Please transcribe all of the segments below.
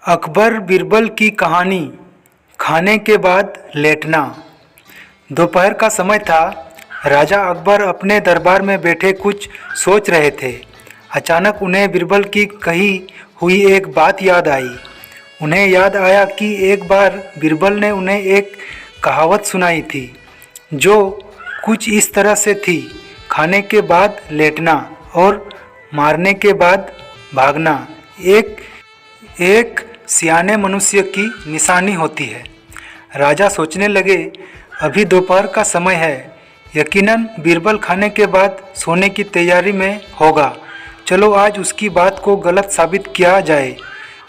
अकबर बीरबल की कहानी। खाने के बाद लेटना। दोपहर का समय था। राजा अकबर अपने दरबार में बैठे कुछ सोच रहे थे। अचानक उन्हें बीरबल की कही हुई एक बात याद आई। उन्हें याद आया कि एक बार बीरबल ने उन्हें एक कहावत सुनाई थी जो कुछ इस तरह से थी, खाने के बाद लेटना और मारने के बाद भागना एक सियाने मनुष्य की निशानी होती है। राजा सोचने लगे, अभी दोपहर का समय है, यकीनन बीरबल खाने के बाद सोने की तैयारी में होगा। चलो आज उसकी बात को गलत साबित किया जाए।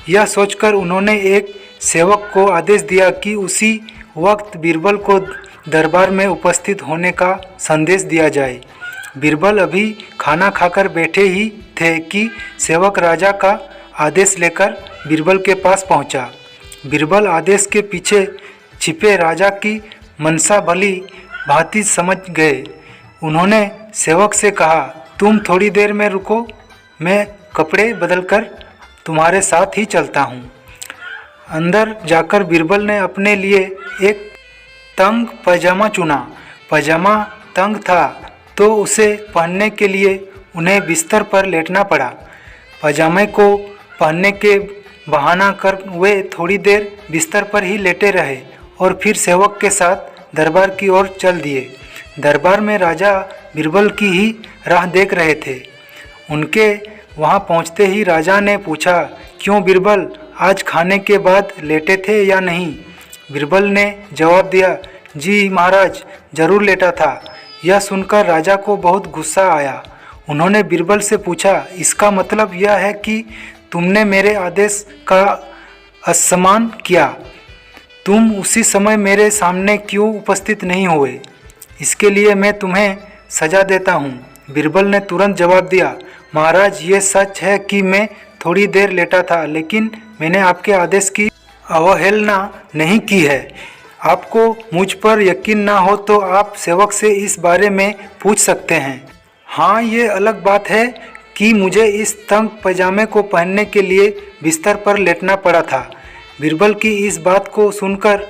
यह सोचकर उन्होंने एक सेवक को आदेश दिया कि उसी वक्त बीरबल को दरबार में उपस्थित होने का संदेश दिया जाए। बीरबल अभी खाना खाकर बैठे ही थे कि सेवक राजा का आदेश लेकर बीरबल के पास पहुंचा। बीरबल आदेश के पीछे छिपे राजा की मनसा भली भांति समझ गए। उन्होंने सेवक से कहा, तुम थोड़ी देर में रुको, मैं कपड़े बदलकर तुम्हारे साथ ही चलता हूँ। अंदर जाकर बीरबल ने अपने लिए एक तंग पैजामा चुना। पैजामा तंग था तो उसे पहनने के लिए उन्हें बिस्तर पर लेटना पड़ा। पैजामे को पहनने के बहाना कर वे थोड़ी देर बिस्तर पर ही लेटे रहे और फिर सेवक के साथ दरबार की ओर चल दिए। दरबार में राजा बीरबल की ही राह देख रहे थे। उनके वहां पहुंचते ही राजा ने पूछा, क्यों बीरबल, आज खाने के बाद लेटे थे या नहीं? बीरबल ने जवाब दिया, जी महाराज, जरूर लेटा था। यह सुनकर राजा को बहुत गुस्सा आया। उन्होंने बीरबल से पूछा, इसका मतलब यह है कि तुमने मेरे आदेश का असम्मान किया? तुम उसी समय मेरे सामने क्यों उपस्थित नहीं हुए? इसके लिए मैं तुम्हें सजा देता हूँ। बीरबल ने तुरंत जवाब दिया, महाराज, ये सच है कि मैं थोड़ी देर लेटा था, लेकिन मैंने आपके आदेश की अवहेलना नहीं की है। आपको मुझ पर यकीन ना हो तो आप सेवक से इस बारे में पूछ सकते हैं। हाँ, ये अलग बात है कि मुझे इस तंग पैजामे को पहनने के लिए बिस्तर पर लेटना पड़ा था। बीरबल की इस बात को सुनकर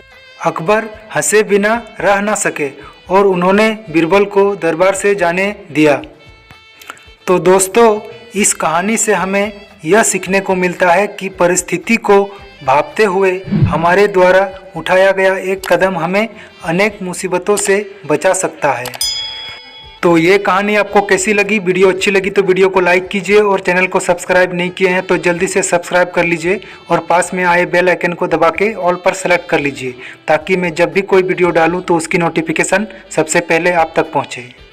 अकबर हंसे बिना रह न सके और उन्होंने बीरबल को दरबार से जाने दिया। तो दोस्तों, इस कहानी से हमें यह सीखने को मिलता है कि परिस्थिति को भांपते हुए हमारे द्वारा उठाया गया एक कदम हमें अनेक मुसीबतों से बचा सकता है। तो ये कहानी आपको कैसी लगी? वीडियो अच्छी लगी तो वीडियो को लाइक कीजिए और चैनल को सब्सक्राइब नहीं किए हैं तो जल्दी से सब्सक्राइब कर लीजिए और पास में आए बेल आइकन को दबा के ऑल पर सेलेक्ट कर लीजिए, ताकि मैं जब भी कोई वीडियो डालूं तो उसकी नोटिफिकेशन सबसे पहले आप तक पहुंचे।